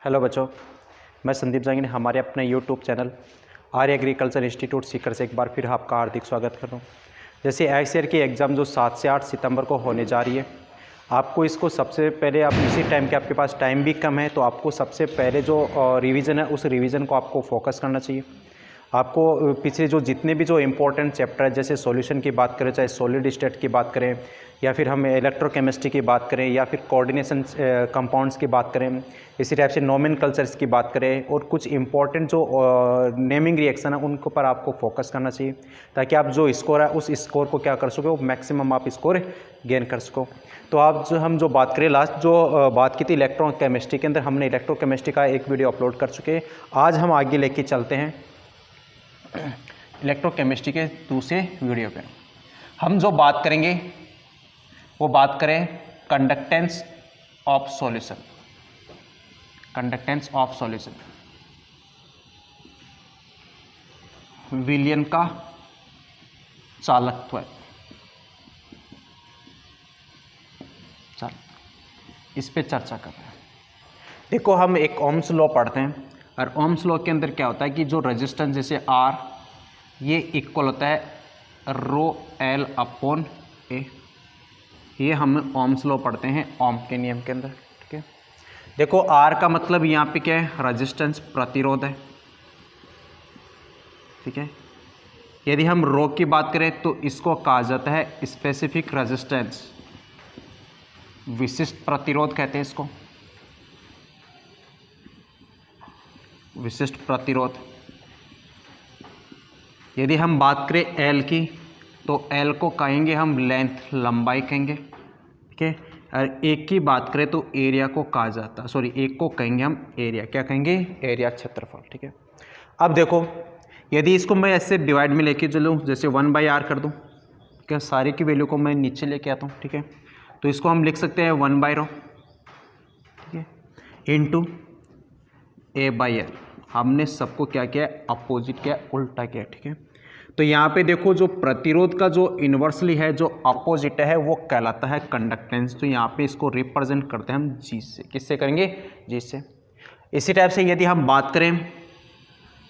Hello बच्चों, मैं संदीप जांगी ने हमारे अपने यूट्यूब चैनल आर्य एग्रीकल्चर इंस्टीट्यूट सीकर से एक बार फिर आपका हार्दिक स्वागत कर रहा हूँ। जैसे एक्स ईयर की एग्ज़ाम जो 7 से 8 सितंबर को होने जा रही है, आपको इसको सबसे पहले आप इसी टाइम के आपके पास टाइम भी कम है, तो आपको सबसे पहले जो रिवीजन है उस रिवीजन को आपको फोकस करना चाहिए। आपको पिछले जो जितने भी जो इम्पोर्टेंट चैप्टर है, जैसे सॉल्यूशन की बात करें, चाहे सॉलिड स्टेट की बात करें, या फिर हम इलेक्ट्रोकेमिस्ट्री की बात करें, या फिर कोऑर्डिनेशन कंपाउंड्स की बात करें, इसी टाइप से नोमेनकल्चर्स की बात करें, और कुछ इंपॉर्टेंट जो नेमिंग रिएक्शन है उनके ऊपर आपको फोकस करना चाहिए, ताकि आप जो स्कोर है उस स्कोर को क्या कर सको, मैक्सिमम आप स्कोर गेन कर सको। तो आप हम जो बात करें, लास्ट जो बात की थी इलेक्ट्रोकेमिस्ट्री के अंदर, हमने इलेक्ट्रोकेमिस्ट्री का एक वीडियो अपलोड कर चुके हैं। आज हम आगे लेके चलते हैं इलेक्ट्रोकेमिस्ट्री के दूसरे वीडियो पे। हम जो बात करेंगे वो बात करें conductance of solution. Conductance of solution विलयन का चालकत्व। चल इस पे चर्चा कर रहे हैं। देखो, हम एक ओम्स लॉ पढ़ते हैं, और ओम्स लॉ के अंदर क्या होता है कि जो रेजिस्टेंस जैसे आर, ये इक्वल होता है रो एल अपॉन ए। ये हम ओम्स लॉ पढ़ते हैं ओम के नियम के अंदर। ठीक है, देखो आर का मतलब यहाँ पे क्या है, रेजिस्टेंस, प्रतिरोध है। ठीक है, यदि हम रो की बात करें तो इसको कहा जाता है स्पेसिफिक रेजिस्टेंस, विशिष्ट प्रतिरोध कहते हैं इसको, विशिष्ट प्रतिरोध। यदि हम बात करें एल की, तो एल को कहेंगे हम लेंथ, लंबाई कहेंगे। ठीक है, और एक की बात करें तो एरिया को कहा जाता है, सॉरी एक को कहेंगे हम एरिया, क्या कहेंगे, एरिया, क्षेत्रफल। ठीक है, अब देखो यदि इसको मैं ऐसे डिवाइड में लेके चलूँ, जैसे 1/r कर दूँ, क्या सारे की वैल्यू को मैं नीचे लेके आता हूँ। ठीक है, तो इसको हम लिख सकते हैं 1/ρ, ठीक है, इंटू A/L। हमने सबको क्या किया, अपोजिट किया, उल्टा किया। ठीक है, तो यहाँ पे देखो जो प्रतिरोध का जो इन्वर्सली है, जो अपोजिट है, वो कहलाता है कंडक्टेंस। तो यहाँ पे इसको रिप्रेजेंट करते हैं हम जी से। किससे करेंगे, जी से। इसी टाइप से यदि हम बात करें,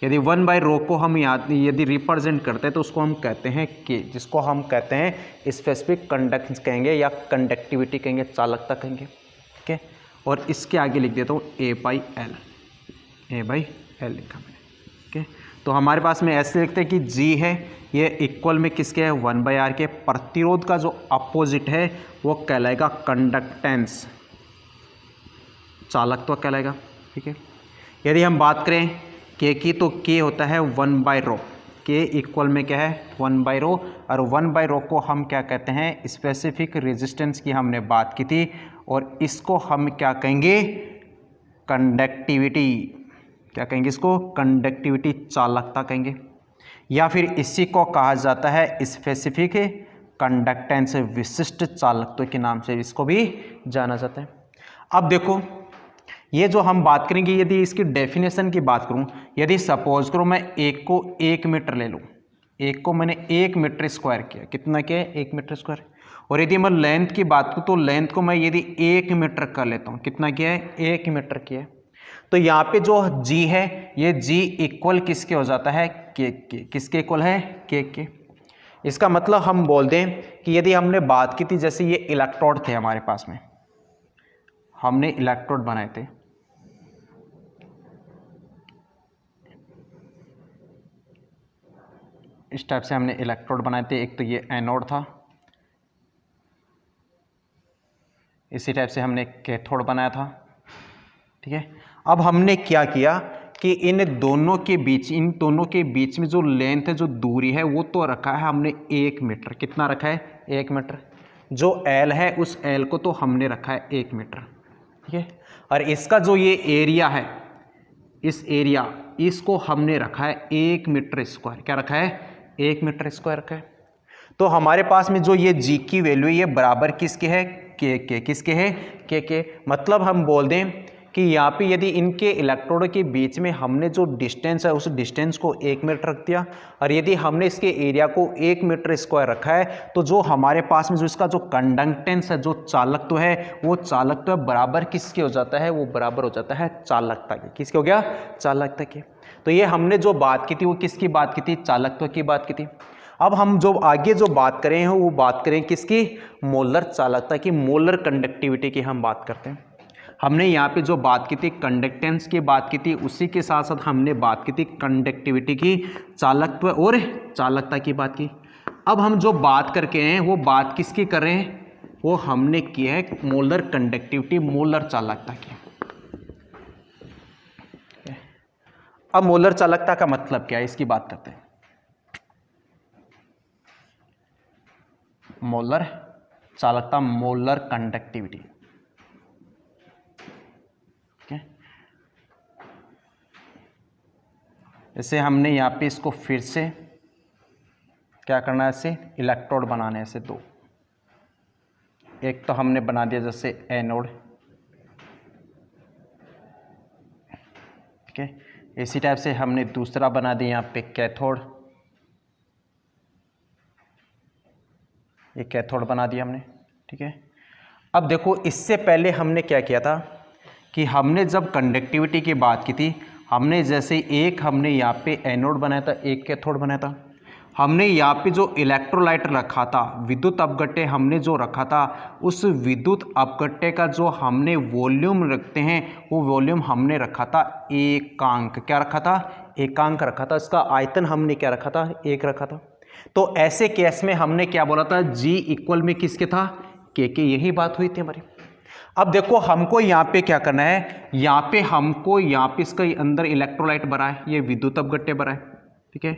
यदि 1/ρ को हम यदि रिप्रेजेंट करते हैं तो उसको हम कहते हैं के, जिसको हम कहते हैं स्पेसिफिक कंडक्टेंस कहेंगे, या कंडक्टिविटी कहेंगे, चालकता कहेंगे। ठीक है, और इसके आगे लिख देता हूँ A/L, A/L लिखा मैंने। ठीक है, तो हमारे पास में ऐसे लिखते हैं कि जी है, ये इक्वल में किसके है, 1/r के। प्रतिरोध का जो अपोजिट है वो कहलाएगा कंडक्टेंस, चालकत्व कहलाएगा। ठीक है, यदि हम बात करें के की, तो के होता है 1/ρ। के इक्वल में क्या है, 1/ρ, और 1/ρ को हम क्या कहते हैं, स्पेसिफिक रेजिस्टेंस की हमने बात की थी, और इसको हम क्या कहेंगे, कंडक्टिविटी। क्या कहेंगे इसको, कंडक्टिविटी, चालकता कहेंगे, या फिर इसी को कहा जाता है स्पेसिफिक कंडक्टेंस, विशिष्ट चालकत्व के नाम से इसको भी जाना जाता है। अब देखो, ये जो हम बात करेंगे, यदि इसकी डेफिनेशन की बात करूं, यदि सपोज करो मैं एक को 1 मीटर ले लूं, एक को मैंने 1 मीटर स्क्वायर किया, कितना क्या है, 1 मीटर स्क्वायर। और यदि मैं लेंथ की बात करूं, तो लेंथ को मैं यदि 1 मीटर कर लेता हूं, कितना किया है, 1 मीटर किया है। तो यहाँ पे जो जी है, ये जी इक्वल किसके हो जाता है, के। किसके इक्वल है, के। इसका मतलब हम बोल दें कि यदि हमने बात की थी, जैसे ये इलेक्ट्रोड थे हमारे पास में, हमने इलेक्ट्रोड बनाए थे, इस टाइप से हमने इलेक्ट्रोड बनाए थे। एक तो ये एनोड था, इसी टाइप से हमने कैथोड बनाया था। ठीक है, अब हमने क्या किया कि इन दोनों के बीच में जो लेंथ है, जो दूरी है, वो तो रखा है हमने 1 मीटर। कितना रखा है, 1 मीटर। जो एल है, उस एल को तो हमने रखा है 1 मीटर। ठीक है, और इसका जो ये एरिया है, इस एरिया, इसको हमने रखा है 1 मीटर स्क्वायर। क्या रखा है, 1 मीटर स्क्वायर रखा है। तो हमारे पास में जो ये जी की वैल्यू, ये बराबर किसके है, के। किसके है, के। मतलब हम बोल दें कि यहाँ पे यदि इनके इलेक्ट्रोड के बीच में हमने जो डिस्टेंस है उस डिस्टेंस को 1 मीटर रख दिया और यदि हमने इसके एरिया को 1 मीटर स्क्वायर रखा है तो जो हमारे पास में जो इसका जो कंडक्टेंस है, जो चालकत्व है, वो चालकत्व बराबर किसके हो जाता है, वो बराबर हो जाता है चालकता के। किसके हो गया, चालकता के। तो ये हमने जो बात की थी वो किसकी बात की थी, चालकत्व की बात की थी। अब हम जो आगे जो बात करें वो बात करें किसकी, मोलर चालकता की, मोलर कंडक्टिविटी की हम बात करते हैं। हमने यहाँ पे जो बात की थी कंडक्टेंस की बात की थी, उसी के साथ साथ हमने बात की थी कंडक्टिविटी की, चालकत्व और चालकता की बात की। अब हम जो बात करके हैं वो बात किसकी कर रहे हैं, वो हमने की है मोलर कंडक्टिविटी, मोलर चालकता की। अब मोलर चालकता का मतलब क्या है, इसकी बात करते हैं। मोलर चालकता, मोलर कंडक्टिविटी। जैसे हमने यहाँ पे इसको फिर से क्या करना है, ऐसे इलेक्ट्रोड बनाने हैं, ऐसे दो। एक तो हमने बना दिया जैसे एनोड, ठीक है। इसी टाइप से हमने दूसरा बना दिया यहाँ पे कैथोड, ये कैथोड बना दिया हमने, ठीक है। अब देखो इससे पहले हमने क्या किया था कि हमने जब कंडक्टिविटी की बात की थी, हमने जैसे एक हमने यहाँ पे एनोड बनाया था, एक कैथोड बनाया था। हमने यहाँ पे जो इलेक्ट्रोलाइट रखा था, विद्युत अपघट्य हमने जो रखा था, उस विद्युत अपघट्य का जो हमने वॉल्यूम रखते हैं वो वॉल्यूम हमने रखा था एकांक। क्या रखा था, एकांक रखा था। इसका आयतन हमने क्या रखा था, 1 रखा था। तो ऐसे केस में हमने क्या बोला था, G इक्वल में किसके था, के। यही बात हुई थी हमारी। अब देखो हमको यहाँ पे क्या करना है, यहाँ पे हमको यहाँ पे इसका अंदर इलेक्ट्रोलाइट भरा है, ये विद्युत अपघट्य भरा है, ठीक है।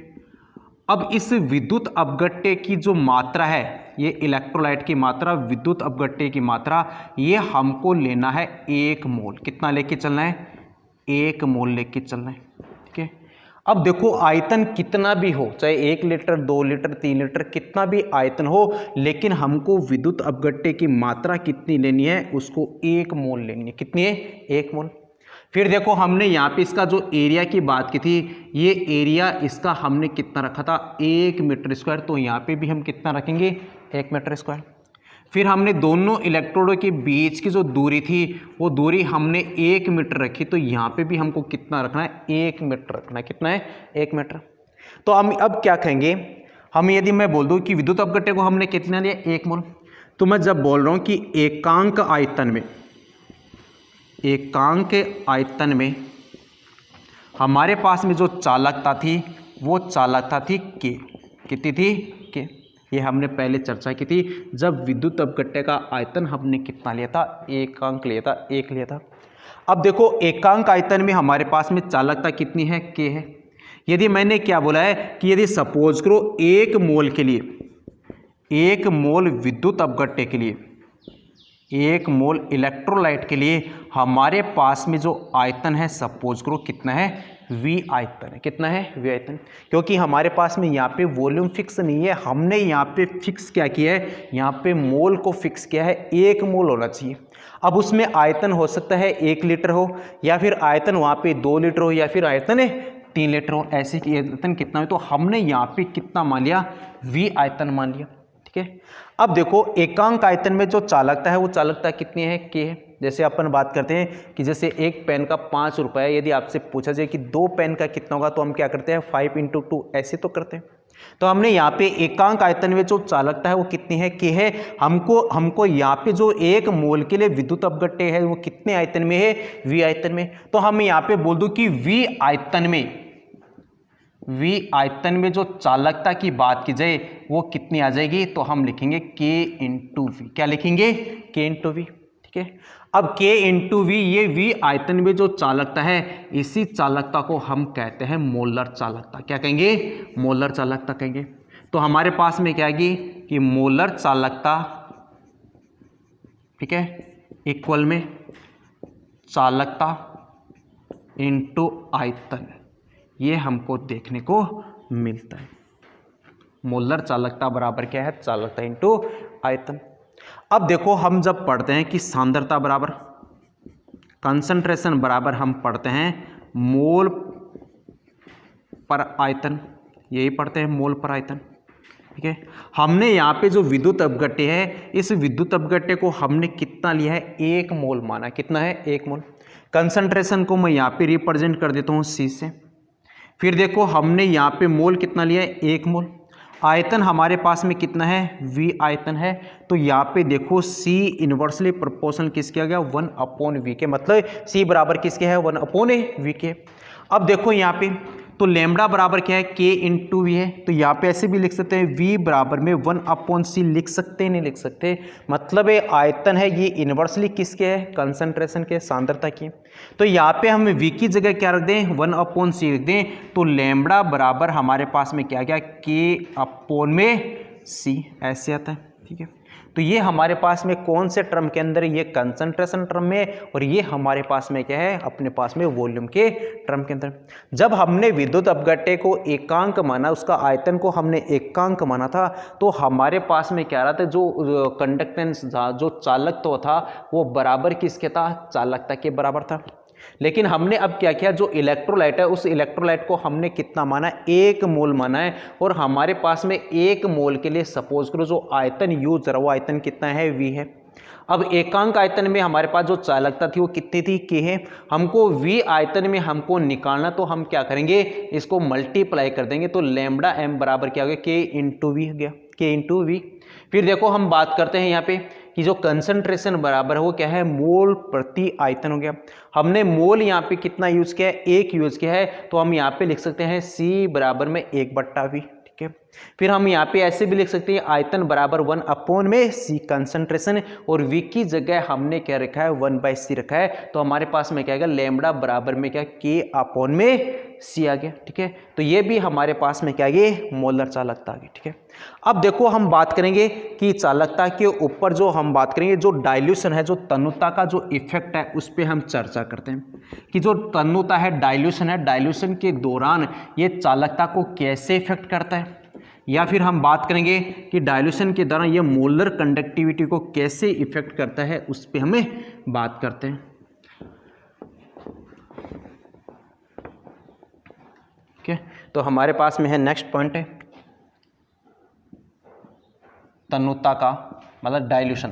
अब इस विद्युत अपघट्य की जो मात्रा है, ये इलेक्ट्रोलाइट की मात्रा, विद्युत अपघट्य की मात्रा, ये हमको लेना है 1 मोल। कितना लेके चलना है, 1 मोल लेके चलना है, ठीक है। अब देखो आयतन कितना भी हो, चाहे 1 लीटर 2 लीटर 3 लीटर कितना भी आयतन हो, लेकिन हमको विद्युत अपघट्य की मात्रा कितनी लेनी है, उसको 1 मोल लेनी है। कितनी है, 1 मोल। फिर देखो हमने यहाँ पे इसका जो एरिया की बात की थी, ये एरिया इसका हमने कितना रखा था, 1 मीटर स्क्वायर। तो यहाँ पे भी हम कितना रखेंगे, 1 मीटर स्क्वायर। फिर हमने दोनों इलेक्ट्रोडों के बीच की जो दूरी थी वो दूरी हमने 1 मीटर रखी, तो यहाँ पे भी हमको कितना रखना है, 1 मीटर रखना है। कितना है, 1 मीटर। तो हम अब क्या कहेंगे, हम यदि मैं बोल दूँ कि विद्युत अपघट्य को हमने कितना लिया, 1 मोल, तो मैं जब बोल रहा हूँ कि एकांक आयतन में, एकांक आयतन में हमारे पास में जो चालकता थी वो चालकता थी के। कितनी थी, के। ये हमने पहले चर्चा की थी, जब विद्युत अपघट्य का आयतन हमने कितना लिया था, एकांक लिया था, 1 लिया था। अब देखो एकांक आयतन में हमारे पास में चालकता कितनी है, के है। यदि मैंने क्या बोला है कि यदि सपोज करो 1 मोल के लिए, 1 मोल विद्युत अपघट्य के लिए, 1 मोल इलेक्ट्रोलाइट के लिए हमारे पास में जो आयतन है, सपोज करो कितना है, V आयतन है। कितना है, V आयतन। क्योंकि हमारे पास में यहाँ पे वॉल्यूम फिक्स नहीं है, हमने यहाँ पे फिक्स क्या किया है, यहाँ पे मोल को फिक्स किया है, 1 मोल होना चाहिए। अब उसमें आयतन हो सकता है 1 लीटर हो, या फिर आयतन वहाँ पे 2 लीटर हो, या फिर आयतन है 3 लीटर हो। ऐसे आयतन कितना है, तो हमने यहाँ पे कितना मान लिया, V आयतन मान लिया, ठीक है। अब देखो एकांक आयतन में जो चालकता है वो चालकता कितनी है, के है। जैसे अपन बात करते हैं कि जैसे एक पेन का 5 रुपये है, यदि आपसे पूछा जाए कि 2 पेन का कितना होगा, तो हम क्या करते हैं, 5 × 2 ऐसे तो करते हैं। तो हमने यहाँ पे एकांक आयतन में जो चालकता है वो कितनी है, के है। हमको यहाँ पे जो 1 मोल के लिए विद्युत अपघट्य है वो कितने आयतन में है, V आयतन में। तो हम यहाँ पे बोल दूं कि V आयतन में जो चालकता की बात की जाए वो कितनी आ जाएगी, तो हम लिखेंगे K × V। क्या लिखेंगे, K × V, ठीक है। अब K × V, ये V आयतन में जो चालकता है, इसी चालकता को हम कहते हैं मोलर चालकता। क्या कहेंगे, मोलर चालकता कहेंगे। तो हमारे पास में क्या आएगी कि मोलर चालकता, ठीक है, इक्वल में चालकता इंटू आयतन, ये हमको देखने को मिलता है। मोलर चालकता बराबर क्या है, चालकता इंटू आयतन। अब देखो हम जब पढ़ते हैं कि सांद्रता बराबर कंसंट्रेशन बराबर हम पढ़ते हैं मोल पर आयतन, यही पढ़ते हैं मोल पर आयतन। ठीक है, हमने यहाँ पे जो विद्युत अपघट्य है, इस विद्युत अपघट्य को हमने कितना लिया है, 1 मोल माना। कितना है, 1 मोल। कंसंट्रेशन को मैं यहाँ पे रिप्रेजेंट कर देता हूँ C से। फिर देखो हमने यहाँ पे मोल कितना लिया है, 1 मोल। आयतन हमारे पास में कितना है, V आयतन है। तो यहाँ पे देखो C इनवर्सली प्रोपोर्शनल किसके आ गया, 1/V के, मतलब C बराबर किसके है, 1/V के। अब देखो यहाँ पे तो लैम्बडा बराबर क्या है, K इंटू वी है। तो यहाँ पे ऐसे भी लिख सकते हैं V बराबर में 1/C लिख सकते हैं, नहीं लिख सकते, मतलब ये आयतन है, ये इनवर्सली किसके है, कंसंट्रेशन के, सांद्रता की। तो यहाँ पे हम V की जगह क्या रख दें, 1/C रख दें। तो लैम्बडा बराबर हमारे पास में क्या गया, K/C ऐसे आता है। ठीक है, तो ये हमारे पास में कौन से टर्म के अंदर, ये कंसंट्रेशन टर्म में, और ये हमारे पास में क्या है, अपने पास में वॉल्यूम के टर्म के अंदर। जब हमने विद्युत अपघट्य को एकांक माना, उसका आयतन को हमने एकांक माना था, तो हमारे पास में क्या रहा था, जो कंडक्टेंस था, जो चालकत्व था, वो बराबर किसके था, चालकता के बराबर था। लेकिन हमने अब क्या किया, जो इलेक्ट्रोलाइट है, उस इलेक्ट्रोलाइट को हमने कितना माना, 1 मोल माना है। और हमारे पास में 1 मोल के लिए सपोज करो जो आयतन यूज रहा, वो आयतन कितना है, V है। अब एकांक आयतन में हमारे पास जो चालकता थी वो कितनी थी, K है। हमको V आयतन में हमको निकालना, तो हम क्या करेंगे, इसको मल्टीप्लाई कर देंगे। तो लैम्बडा m बराबर क्या हो गया, K इंटू V हो गया, K इंटू V। फिर देखो हम बात करते हैं यहाँ पे कि जो कंसंट्रेशन बराबर है वो क्या है, मोल प्रति आयतन हो गया। हमने मोल यहाँ पे कितना यूज किया है, 1 यूज किया है। तो हम यहाँ पे लिख सकते हैं C बराबर में 1/V। ठीक है, फिर हम यहाँ पे ऐसे भी लिख सकते हैं आयतन बराबर 1/C कंसंट्रेशन, और V की जगह हमने क्या रखा है, 1/C रखा है। तो हमारे पास में क्या आएगा, लैम्बडा बराबर में क्या, K/C आ गया। ठीक है, तो ये भी हमारे पास में क्या, ये मोलर चालकता आ गई। ठीक है, अब देखो हम बात करेंगे कि चालकता के ऊपर जो हम बात करेंगे, जो डाइल्यूशन है, जो तन्यता का जो इफेक्ट है, उस पर हम चर्चा करते हैं कि जो तन्यता है, डाइल्यूशन है, डाइल्यूशन के दौरान ये चालकता को कैसे इफेक्ट करता है, या फिर हम बात करेंगे कि डाइल्यूशन के दौरान ये मोलर कंडक्टिविटी को कैसे इफेक्ट करता है, उस पर हमें बात करते हैं। ठीक है, तो हमारे पास में है नेक्स्ट पॉइंट है तन्यता का, मतलब डाइल्यूशन,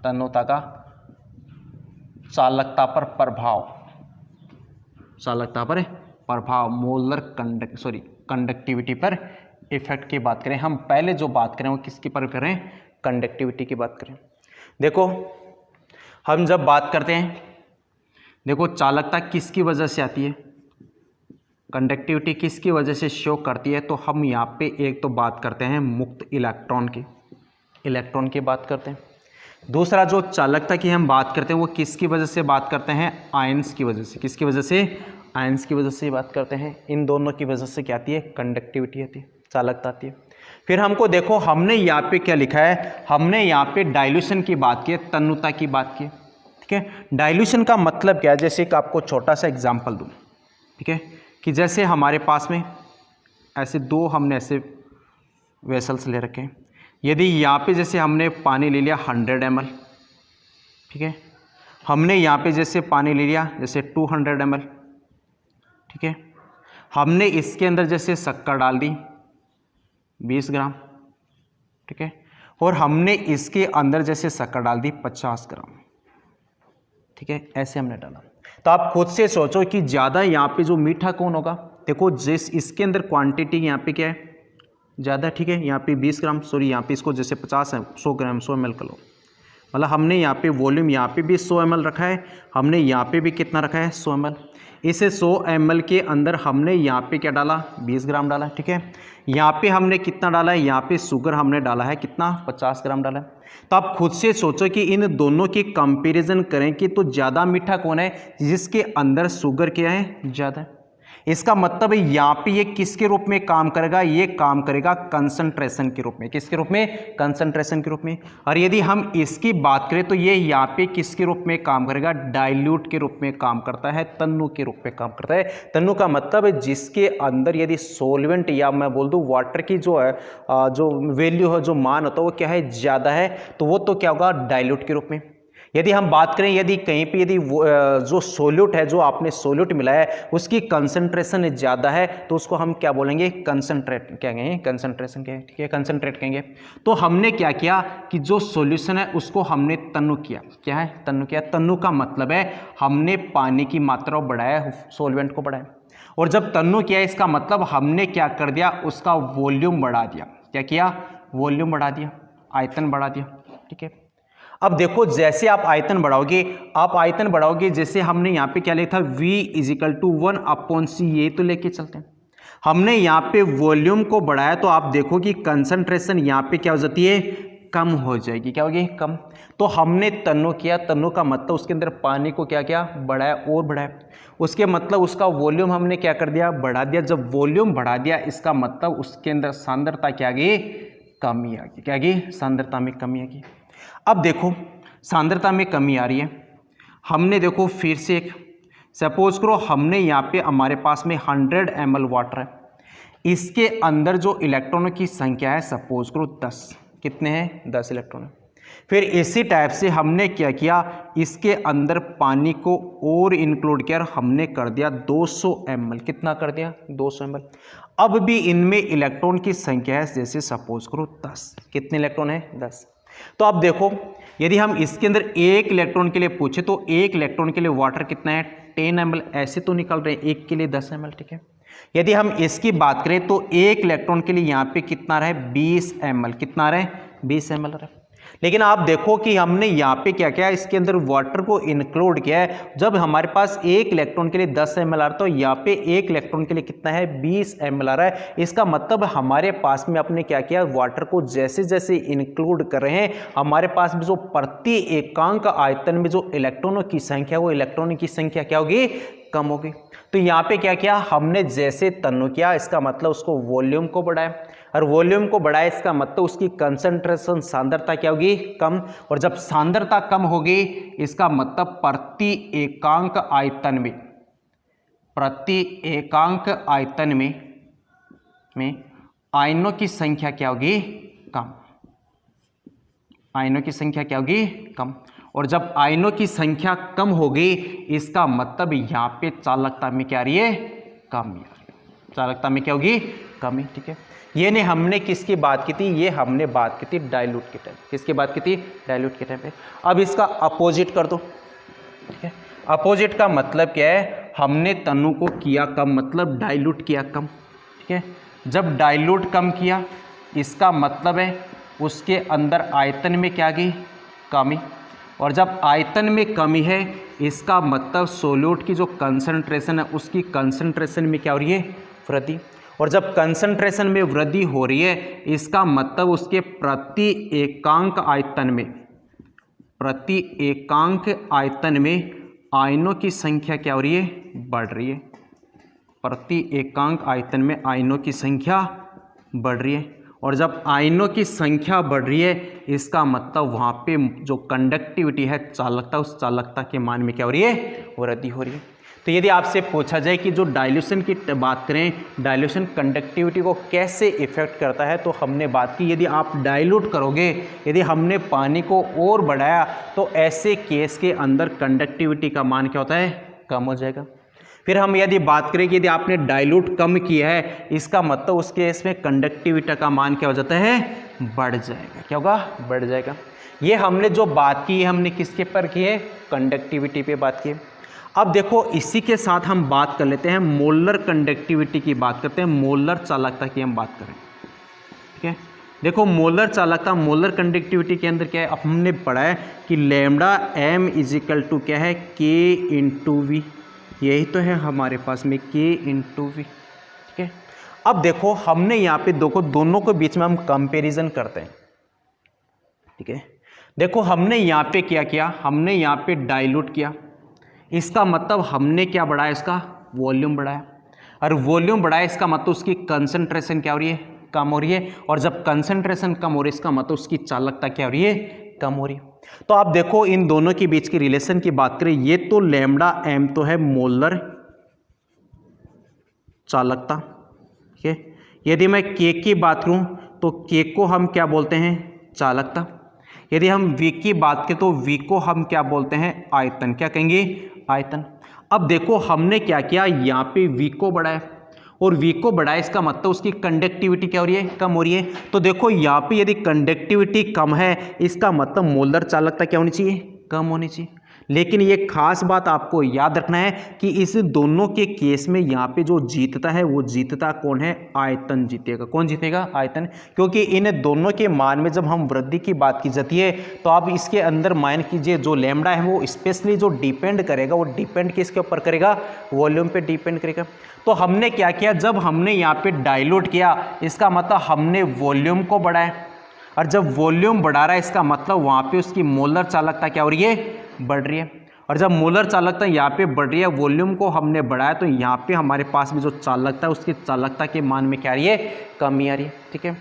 तन्यता का चालकता पर प्रभाव, चालकता पर प्रभाव, मोलर कंडक्टिविटी पर इफेक्ट की बात करें। हम पहले जो बात करें वो किसकी पर करें, कंडक्टिविटी की बात करें। देखो हम जब बात करते हैं, देखो चालकता किसकी वजह से आती है, कंडक्टिविटी किसकी वजह से शो करती है, तो हम यहाँ पे एक तो बात करते हैं मुक्त इलेक्ट्रॉन की, इलेक्ट्रॉन की बात करते हैं। दूसरा जो चालकता की हम बात करते हैं वो किसकी वजह से बात करते हैं, आयंस की वजह से। किसकी वजह से, आयंस की वजह से बात करते हैं। इन दोनों की वजह से क्या आती है, कंडक्टिविटी आती है, चालकता आती है। फिर हमको देखो हमने यहाँ पे क्या लिखा है, हमने यहाँ पे डाइल्यूशन की बात की, तन्यता की बात की। ठीक है, डाइल्यूशन का मतलब क्या है, जैसे कि आपको छोटा सा एग्जाम्पल दूँ। ठीक है, कि जैसे हमारे पास में ऐसे दो हमने ऐसे वेसल्स ले रखे हैं। यदि यहाँ पे जैसे हमने पानी ले लिया 100 ml, ठीक है, हमने यहाँ पे जैसे पानी ले लिया जैसे 200 ml, ठीक है, हमने इसके अंदर जैसे शक्कर डाल दी 20 ग्राम, ठीक है, और हमने इसके अंदर जैसे शक्कर डाल दी 50 ग्राम, ठीक है, ऐसे हमने डाला। तो आप खुद से सोचो कि ज़्यादा यहाँ पे जो मीठा कौन होगा। देखो जिस इसके अंदर क्वांटिटी यहाँ पे क्या है, ज़्यादा, ठीक है, यहाँ पे 20 ग्राम, सॉरी यहाँ पे इसको जैसे 50 है, 100 ग्राम 100 ml कर लो, मतलब हमने यहाँ पे वॉल्यूम यहाँ पे भी 100 ml रखा है, हमने यहाँ पे भी कितना रखा है 100 ml। इसे 100 ml के अंदर हमने यहाँ पे क्या डाला 20 ग्राम डाला, ठीक है, यहाँ पे हमने कितना डाला है, यहाँ पे शुगर हमने डाला है कितना 50 ग्राम डाला है। तो आप खुद से सोचो कि इन दोनों की कंपैरिजन करें कि तो ज़्यादा मीठा कौन है, जिसके अंदर शुगर क्या है ज़्यादा है। इसका मतलब है यहाँ पे ये किसके रूप में काम करेगा, ये काम करेगा कंसंट्रेशन के रूप में। किसके रूप में, कंसंट्रेशन के रूप में। और यदि हम इसकी बात करें तो ये यहाँ पे किसके रूप में काम करेगा, डाइल्यूट के रूप में काम करता है, तन्नु के रूप में काम करता है। तन्नु का मतलब है जिसके अंदर यदि सोलवेंट या मैं बोल दूँ वाटर की जो है जो वैल्यू है, जो मान होता है वो क्या है ज़्यादा है, तो वो तो क्या होगा डाइल्यूट के रूप में। यदि हम बात करें, यदि कहीं पे यदि जो सोल्यूट है, जो आपने सोल्यूट मिलाया है उसकी कंसंट्रेशन ज़्यादा है तो उसको हम क्या बोलेंगे, कंसंट्रेट क्या कहेंगे, कंसंट्रेशन क्या है, ठीक है, कंसंट्रेट कहेंगे। तो हमने क्या किया कि जो सॉल्यूशन है उसको हमने तन्नु किया, क्या है, तन्नु किया। तन्नु का मतलब है हमने पानी की मात्रा बढ़ाया, सॉल्वेंट को बढ़ाया, और जब तन्नु किया इसका मतलब हमने क्या कर दिया, उसका वॉल्यूम बढ़ा दिया। क्या किया, वॉल्यूम बढ़ा दिया, आयतन बढ़ा दिया, ठीक है। अब देखो जैसे आप आयतन बढ़ाओगे, जैसे हमने यहाँ पे क्या लिखा था, V = 1/c, ये तो लेके चलते हैं। हमने यहाँ पे वॉल्यूम को बढ़ाया तो आप देखो कि कंसंट्रेशन यहाँ पे क्या हो जाती है, कम हो जाएगी। क्या होगी, कम। तो हमने तन्नु किया, तन्नु का मतलब उसके अंदर पानी को क्या किया, बढ़ाया और बढ़ाया, उसके मतलब उसका वॉल्यूम हमने क्या कर दिया, बढ़ा दिया। जब वॉल्यूम बढ़ा दिया इसका मतलब उसके अंदर सांद्रता क्या आ गई, कमी आ गई। क्या आ गई, सांद्रता में कमी आ गई। अब देखो सांद्रता में कमी आ रही है, हमने देखो फिर से एक सपोज करो, हमने यहाँ पे हमारे पास में 100 ml वाटर है, इसके अंदर जो इलेक्ट्रॉनों की संख्या है सपोज करो 10, कितने हैं, 10 इलेक्ट्रॉन है। फिर इसी टाइप से हमने क्या किया, इसके अंदर पानी को और इंक्लूड किया, हमने कर दिया 200 ml, कितना कर दिया, 200 ml। अब भी इनमें इलेक्ट्रॉन की संख्या है जैसे सपोज करो 10, कितने इलेक्ट्रॉन है, 10। तो अब देखो यदि हम इसके अंदर 1 इलेक्ट्रॉन के लिए पूछे तो 1 इलेक्ट्रॉन के लिए वाटर कितना है, 10 ml, ऐसे तो निकल रहे हैं, 1 के लिए 10 ml, ठीक है। यदि हम इसकी बात करें तो 1 इलेक्ट्रॉन के लिए यहाँ पे कितना रहे, 20 ml, कितना रहे, 20 ml रहे। लेकिन आप देखो कि हमने यहाँ पे क्या किया, इसके अंदर वाटर को इंक्लूड किया है। जब हमारे पास 1 इलेक्ट्रॉन के लिए 10 ml आ रहा है तो यहाँ पे 1 इलेक्ट्रॉन के लिए कितना है, 20 ml आ रहा है। इसका मतलब हमारे पास में अपने क्या किया, वाटर को जैसे जैसे इंक्लूड कर रहे हैं, हमारे पास में जो प्रति एकांक आयतन में जो इलेक्ट्रॉनों की संख्या, वो इलेक्ट्रॉनों की संख्या क्या होगी, कम होगी। तो यहाँ पे क्या किया हमने, जैसे तन्नु किया, इसका मतलब उसको वॉल्यूम को बढ़ाया, और वॉल्यूम को बढ़ाया इसका मतलब उसकी कंसंट्रेशन, सांद्रता क्या होगी, कम। और जब सांद्रता कम होगी इसका मतलब प्रति एकांक आयतन में आयनों की संख्या क्या होगी, कम। आयनों की संख्या क्या होगी, कम। और जब आयनों की संख्या कम होगी इसका मतलब यहाँ पे चालकता में क्या आ रही है, कमी आ रही है। चालकता में क्या होगी, कमी, ठीक है। ये नहीं हमने किसकी बात की थी, ये हमने बात की थी डाइल्यूट के टाइम। किसकी बात की थी, डाइल्यूट के टाइम पे। अब इसका अपोजिट कर दो, ठीक है। अपोजिट का मतलब क्या है, हमने तनु को किया कम, मतलब डाइल्यूट किया कम, ठीक है। जब डाइल्यूट कम किया इसका मतलब है उसके अंदर आयतन में क्या गई, कमी। और जब आयतन में कमी है इसका मतलब सोल्यूट की जो कंसंट्रेशन है उसकी कंसंट्रेशन में क्या हो रही है, वृद्धि। और जब कंसंट्रेशन में वृद्धि हो रही है इसका मतलब उसके प्रति एकांक आयतन में आयनों की संख्या क्या हो रही है, बढ़ रही है। प्रति एकांक आयतन में आयनों की संख्या बढ़ रही है। और जब आयनों की संख्या बढ़ रही है इसका मतलब वहाँ पे जो कंडक्टिविटी है, चालकता, उस चालकता के मान में क्या हो रही है, वृद्धि हो रही है। तो यदि आपसे पूछा जाए कि जो डाइल्यूशन की बात करें, डाइल्यूशन कंडक्टिविटी को कैसे इफेक्ट करता है, तो हमने बात की यदि आप डाइल्यूट करोगे, यदि हमने पानी को और बढ़ाया तो ऐसे केस के अंदर कंडक्टिविटी का मान क्या होता है, कम हो जाएगा। फिर हम यदि बात करें कि यदि आपने डाइल्यूट कम किया है इसका मतलब उस केस में कंडक्टिविटी का मान क्या हो जाता है, बढ़ जाएगा। क्या होगा, बढ़ जाएगा। ये हमने जो बात की है हमने किसके पर की है, कंडक्टिविटी पे बात की है। अब देखो इसी के साथ हम बात कर लेते हैं मोलर कंडक्टिविटी की, बात करते हैं मोलर चालकता की हम बात करें, ठीक है। देखो मोलर चालकता, मोलर कंडक्टिविटी के अंदर क्या है, अब हमने पढ़ा है कि लैम्डा m = क्या है, K/V, यही तो है हमारे पास में K/V, ठीक है। अब देखो हमने यहाँ पे दोनों के बीच में हम कंपैरिजन करते हैं, ठीक है। देखो हमने यहाँ पे क्या किया, हमने यहाँ पे डाइल्यूट किया, इसका मतलब हमने क्या बढ़ाया, इसका वॉल्यूम बढ़ाया। और वॉल्यूम बढ़ाया इसका मतलब उसकी कंसंट्रेशन क्या हो रही है, कम हो रही है। और जब कंसंट्रेशन कम हो रही है इसका मतलब उसकी चालकता क्या हो रही है, कम हो रही है। तो आप देखो इन दोनों के बीच की रिलेशन की बात करें, ये तो लैम्डा m तो है मोलर चालकता, ठीक है। यदि मैं K की बात करूं तो K को हम क्या बोलते हैं, चालकता। यदि हम V की बात करें तो V को हम क्या बोलते हैं, आयतन। क्या कहेंगे, आयतन। अब देखो हमने क्या किया, यहाँ पे V को बढ़ाया और V को बढ़ाया, इसका मतलब उसकी कंडक्टिविटी क्या हो रही है, कम हो रही है। तो देखो यहाँ पे यदि कंडक्टिविटी कम है, इसका मतलब मोलर चालकता क्या होनी चाहिए, कम होनी चाहिए। लेकिन ये खास बात आपको याद रखना है कि इस दोनों के केस में यहाँ पे जो जीतता है वो जीतता कौन है, आयतन जीतेगा। कौन जीतेगा, आयतन। क्योंकि इन दोनों के मान में जब हम वृद्धि की बात की जाती है तो आप इसके अंदर मान कीजिए जो लैम्डा है वो स्पेशली जो डिपेंड करेगा, वो डिपेंड किसके ऊपर करेगा, वॉल्यूम पे डिपेंड करेगा। तो हमने क्या किया, जब हमने यहाँ पे डाइल्यूट किया, इसका मतलब हमने वॉल्यूम को बढ़ाया, और जब वॉल्यूम बढ़ा रहा है इसका मतलब वहाँ पे उसकी मोलर चालकता क्या हो रही है, बढ़ रही है। और जब मोलर चालकता यहाँ पे बढ़ रही है, वॉल्यूम को हमने बढ़ाया, तो यहाँ पे हमारे पास में जो चालकता है उसकी चालकता के मान में क्या आ रही है, कमी आ रही है। ठीक है।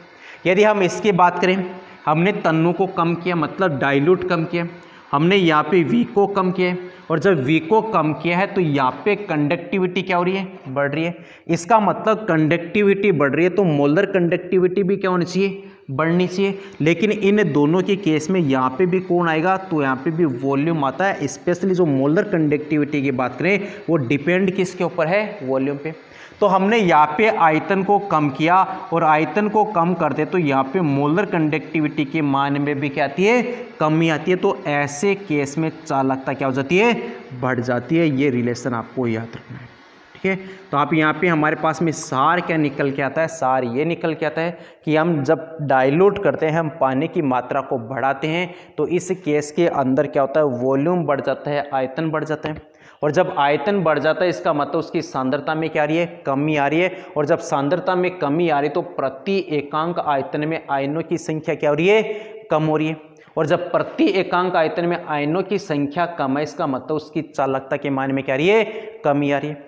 यदि हम इसकी बात करें, हमने तन्नु को कम किया, मतलब डाइल्यूट कम किया, हमने यहाँ पे V को कम किया है, और जब V को कम किया है तो यहाँ पे कंडक्टिविटी क्या हो रही है, बढ़ रही है। इसका मतलब कंडक्टिविटी बढ़ रही है तो मोलर कंडक्टिविटी भी क्या होनी चाहिए, बढ़नी चाहिए। लेकिन इन दोनों के केस में यहाँ पे भी कौन आएगा, तो यहाँ पे भी वॉल्यूम आता है। स्पेशली जो मोलर कंडक्टिविटी की बात करें वो डिपेंड किसके ऊपर है, वॉल्यूम पे। तो हमने यहाँ पे आयतन को कम किया, और आयतन को कम करते तो यहाँ पे मोलर कंडक्टिविटी के मान में भी क्या आती है, कमी आती है। तो ऐसे केस में चालकता क्या हो जाती है, बढ़ जाती है। ये रिलेशन आपको याद रखना है। ठीक है। तो आप यहाँ पे हमारे पास में सार क्या निकल के आता है, सार ये निकल के आता है कि हम जब डाइल्यूट करते हैं, हम पानी की मात्रा को बढ़ाते हैं, तो इस केस के अंदर क्या होता है, वॉल्यूम बढ़ जाता है, आयतन बढ़ जाता है। और जब आयतन बढ़ जाता है इसका मतलब उसकी सांद्रता में क्या आ रही है, कमी आ रही है। और जब सांद्रता में कमी आ रही है तो प्रति एकांक आयतन में आयनों की संख्या क्या हो रही है, कम हो रही है। और जब प्रति एकांक आयतन में आयनों की संख्या कम है, इसका मतलब उसकी चालकता के मान में क्या आ रही है, कमी आ रही है।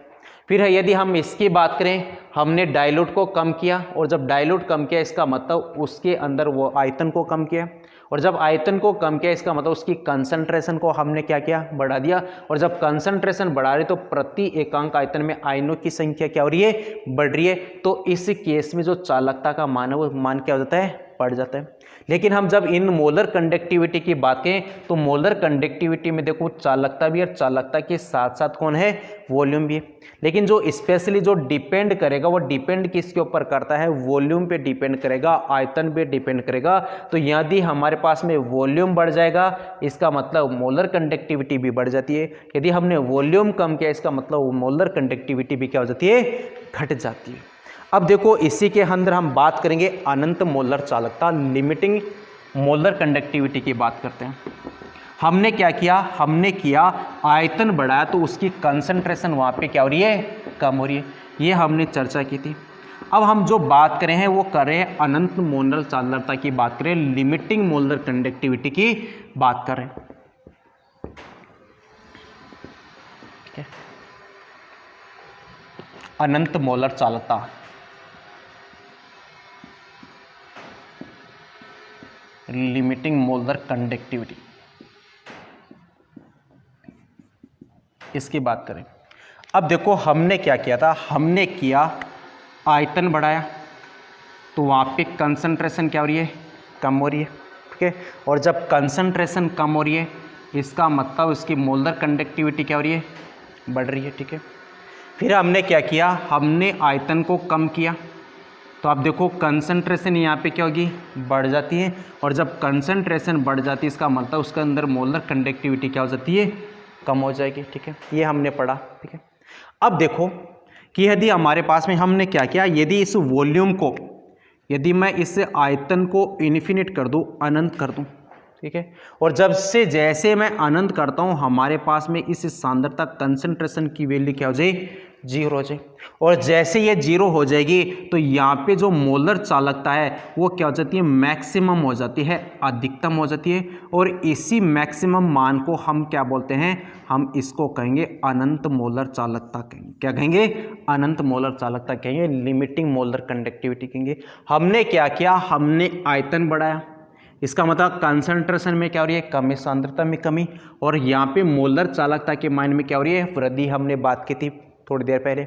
फिर यदि हम इसकी बात करें, हमने डाइल्यूट को कम किया, और जब डाइल्यूट कम किया इसका मतलब उसके अंदर वो आयतन को कम किया, और जब आयतन को कम किया इसका मतलब उसकी कंसंट्रेशन को हमने क्या किया, बढ़ा दिया। और जब कंसंट्रेशन बढ़ा रही तो प्रति एकांक आयतन में आयनों की संख्या क्या हो रही है, बढ़ रही है। तो इस केस में जो चालकता का मान है वो मान क्या हो जाता है, बढ़ जाता है। लेकिन हम जब इन मोलर कंडक्टिविटी की बात करें तो मोलर कंडक्टिविटी में देखो चालकता भी है, और चालकता के साथ साथ कौन है, वॉल्यूम भी है। लेकिन जो स्पेशली जो डिपेंड करेगा वो डिपेंड किसके ऊपर करता है, वॉल्यूम पे डिपेंड करेगा, आयतन पे डिपेंड करेगा। तो यदि हमारे पास में वॉल्यूम बढ़ जाएगा इसका मतलब मोलर कंडक्टिविटी भी बढ़ जाती है। यदि हमने वॉल्यूम कम किया इसका मतलब मोलर कंडक्टिविटी भी क्या हो जाती है, घट जाती है। अब देखो इसी के अंदर हम बात करेंगे अनंत मोलर चालकता, लिमिटिंग मोलर कंडक्टिविटी की बात करते हैं। हमने क्या किया, हमने किया आयतन बढ़ाया तो उसकी कंसंट्रेशन वहाँ पे क्या हो रही है, कम हो रही है। ये हमने चर्चा की थी। अब हम जो बात करें हैं वो कर रहे हैं अनंत मोलर चालकता की बात करें, लिमिटिंग मोलर कंडक्टिविटी की बात कर रहे हैं। ठीक है। अनंत मोलर चालकता, लिमिटिंग मोलर कंडक्टिविटी, इसकी बात करें। अब देखो हमने क्या किया था, हमने किया आयतन बढ़ाया तो वहाँ पे कंसंट्रेशन क्या हो रही है, कम हो रही है। ठीक है। और जब कंसंट्रेशन कम हो रही है इसका मतलब उसकी मोलर कंडक्टिविटी क्या हो रही है, बढ़ रही है। ठीक है। फिर हमने क्या किया, हमने आयतन को कम किया तो आप देखो कंसंट्रेशन यहाँ पे क्या होगी, बढ़ जाती है। और जब कंसंट्रेशन बढ़ जाती है इसका मतलब उसके अंदर मोलर कंडक्टिविटी क्या हो जाती है, कम हो जाएगी। ठीक है। ये हमने पढ़ा। ठीक है। अब देखो कि यदि हमारे पास में हमने क्या किया, यदि इस वॉल्यूम को, यदि मैं इस आयतन को इन्फिनिट कर दूं, अनंत कर दूं, ठीक है, और जब से जैसे मैं अनंत करता हूं हमारे पास में इस सांद्रता कंसंट्रेशन की वैल्यू क्या हो जाए, जीरो हो जाए। और जैसे ये जीरो हो जाएगी तो यहाँ पे जो मोलर चालकता है वो क्या हो जाती है, मैक्सिमम हो जाती है, अधिकतम हो जाती है। और इसी मैक्सिमम मान को हम क्या बोलते हैं, हम इसको कहेंगे अनंत मोलर चालकता कहेंगे। क्या कहेंगे, अनंत मोलर चालकता कहेंगे, लिमिटिंग मोलर कंडक्टिविटी कहेंगे। हमने क्या किया, हमने आयतन बढ़ाया, इसका मतलब कंसंट्रेशन में क्या हो रही है, कमी, सांद्रता में कमी, और यहाँ पे मोलर चालकता के मान में क्या हो रही है, वृद्धि। हमने बात की थी थोड़ी देर पहले।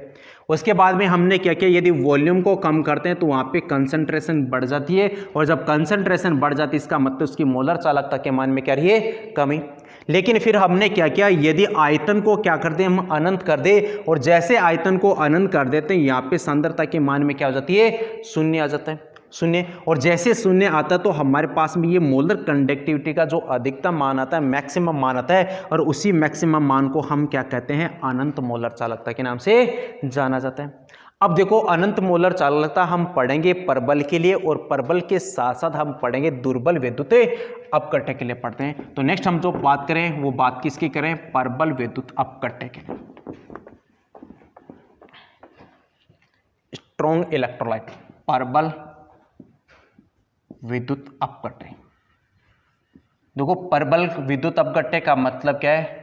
उसके बाद में हमने क्या किया, यदि वॉल्यूम को कम करते हैं तो वहाँ पे कंसंट्रेशन बढ़ जाती है, और जब कंसंट्रेशन बढ़ जाती है इसका मतलब उसकी मोलर चालकता के मान में क्या रही है, कमी। लेकिन फिर हमने क्या किया, यदि आयतन को क्या कर दें, हम अनंत कर दे, और जैसे आयतन को अनंत कर देते हैं यहाँ पे सांद्रता के मान में क्या हो जाती है, शून्य आ जाता है, शून्य। और जैसे शून्य आता है तो हमारे पास में ये मोलर कंडक्टिविटी का जो अधिकतम मान आता है, मैक्सिमम मान आता है, और उसी मैक्सिमम मान को हम क्या कहते हैं, अनंत मोलर चालकता के नाम से जाना जाता है। अब देखो अनंत मोलर चालकता हम पढ़ेंगे परबल के लिए, और परबल के साथ साथ हम पढ़ेंगे दुर्बल विद्युत अपकट्टे के लिए पढ़ते हैं। तो नेक्स्ट हम जो बात करें वो बात किसकी करें, परबल विद्युत अपकट्टे के लिए। स्ट्रॉन्ग इलेक्ट्रोलाइट, परबल विद्युत अपकट्टे। देखो परबल विद्युत अपकट्टे का मतलब क्या है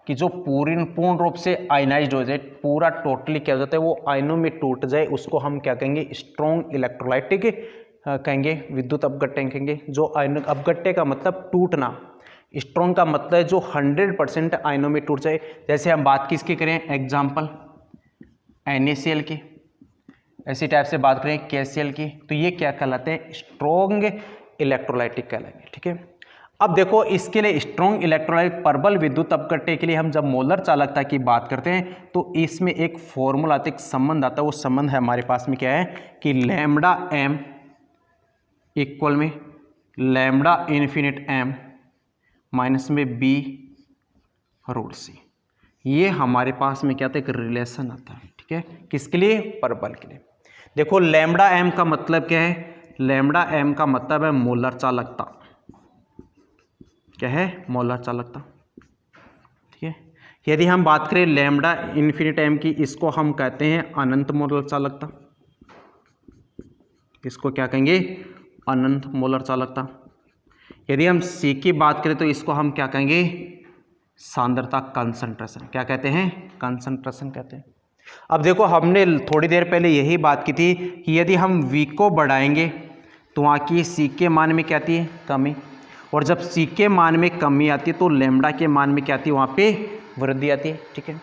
कि जो पूर्ण रूप से आयनाइज्ड हो जाए, पूरा टोटली क्या हो जाता है, वो आयनों में टूट जाए, उसको हम क्या कहेंगे, स्ट्रॉन्ग इलेक्ट्रोलाइटिक कहेंगे, विद्युत अपकट्टे कहेंगे। जो आयन अपकट्टे का मतलब टूटना, स्ट्रॉन्ग का मतलब है जो 100% आयनों में टूट जाए। जैसे हम बात किसकी करें, एग्जाम्पल NaCl की, ऐसी टाइप से बात करें KCl की, तो ये क्या कहलाते हैं, स्ट्रॉन्ग इलेक्ट्रोलाइटिक कहलाएंगे, ठीक है। अब देखो इसके लिए स्ट्रॉन्ग इलेक्ट्रोलाइट परबल विद्युत अपकट्टे के लिए हम जब मोलर चालकता की बात करते हैं तो इसमें एक फॉर्मूला आता है, एक संबंध आता है। वो संबंध है हमारे पास में क्या है कि लैम्बडा m इक्वल में लैम्बडा इन्फिनिट m माइनस में b रूट c। ये हमारे पास में क्या आता है, एक रिलेशन आता है, ठीक है, किसके लिए, परबल के लिए। देखो लैम्बडा m का मतलब क्या है, लैम्बडा m का मतलब है मोलर चालकता, क्या है, मोलर चालकता, ठीक है। यदि हम बात करें लैम्बडा इन्फिनिट m की, इसको हम कहते हैं अनंत मोलर चालकता, इसको क्या कहेंगे, अनंत मोलर चालकता। यदि हम c की बात करें तो इसको हम क्या कहेंगे, सांद्रता, कंसंट्रेशन, क्या कहते हैं, कंसंट्रेशन कहते हैं। अब देखो हमने थोड़ी देर पहले यही बात की थी कि यदि हम v को बढ़ाएंगे तो वहाँ की c के मान में क्या आती है, कमी, और जब c के मान में कमी आती है तो लैम्बडा के मान में क्या आती है, वहाँ पे वृद्धि आती है, ठीक है।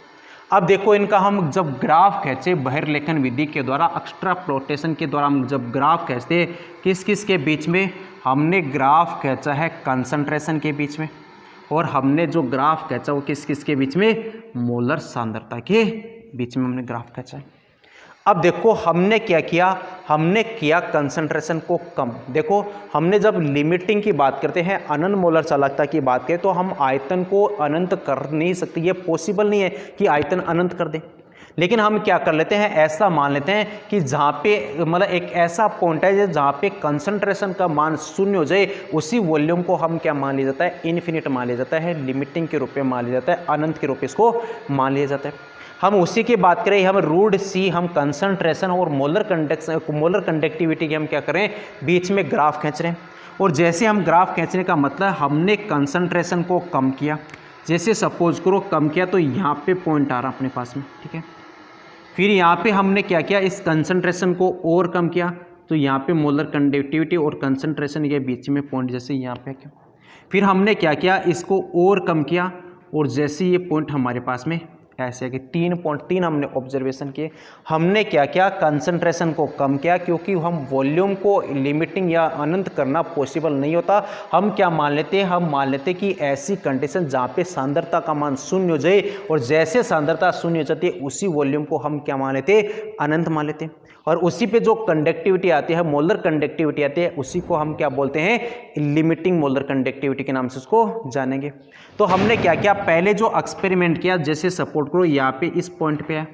अब देखो इनका हम जब ग्राफ खींचे बहिर्लेखन विधि के द्वारा, एक्स्ट्रापोलेशन के द्वारा हम जब ग्राफ खींचते हैं, किस किस के बीच में, हमने ग्राफ खींचा है कंसंट्रेशन के बीच में, और हमने जो ग्राफ खींचा वो किस किस के बीच में, मोलर सांद्रता के बीच में हमने ग्राफ खींचा है। अब देखो हमने क्या किया, हमने किया कंसंट्रेशन को कम। देखो हमने जब लिमिटिंग की बात करते हैं, अनंत मोलर चालकता की बात करें तो हम आयतन को अनंत कर नहीं सकते, ये पॉसिबल नहीं है कि आयतन अनंत कर दें। लेकिन हम क्या कर लेते हैं, ऐसा मान लेते हैं कि जहाँ पे मतलब एक ऐसा पॉइंट है जहाँ पे कंसंट्रेशन का मान शून्य हो जाए, उसी वॉल्यूम को हम क्या मान लिया जाता है, इन्फिनिट मान लिया जाता है, लिमिटिंग के रूप में मान लिया जाता है, अनंत के रूप में इसको मान लिया जाता है। हम उसी की बात करें, हम रूट c, हम कंसंट्रेशन और मोलर कंडक्टिविटी की हम क्या करें, बीच में ग्राफ खींच रहे हैं। और जैसे हम ग्राफ खींचने का मतलब हमने कंसंट्रेशन को कम किया, जैसे सपोज करो कम किया तो यहाँ पे पॉइंट आ रहा अपने पास में, ठीक है। फिर यहाँ पे हमने क्या किया, इस कंसंट्रेशन को और कम किया, तो यहाँ पे मोलर कंडक्टिविटी और कंसंट्रेशन के बीच में पॉइंट जैसे यहाँ पे क्या, फिर हमने क्या किया, इसको और कम किया, और जैसे ये पॉइंट हमारे पास में ऐसे कि 3.3 हमने ऑब्जर्वेशन किए। हमने क्या किया, कंसंट्रेशन को कम किया, क्योंकि हम वॉल्यूम को लिमिटिंग या अनंत करना पॉसिबल नहीं होता। हम क्या मान लेते हैं, हम मान लेते हैं कि ऐसी कंडीशन जहाँ पे सांद्रता का मान शून्य हो जाए, और जैसे सांद्रता शून्य हो जाती है उसी वॉल्यूम को हम क्या मान लेते हैं, अनंत मान लेते हैं। और उसी पे जो कंडक्टिविटी आती है, मोलर कंडक्टिविटी आती है, उसी को हम क्या बोलते हैं, लिमिटिंग मोलर कंडक्टिविटी के नाम से उसको जानेंगे। तो हमने क्या किया, पहले जो एक्सपेरिमेंट किया, जैसे सपोर्ट करो यहाँ पे इस पॉइंट पे है,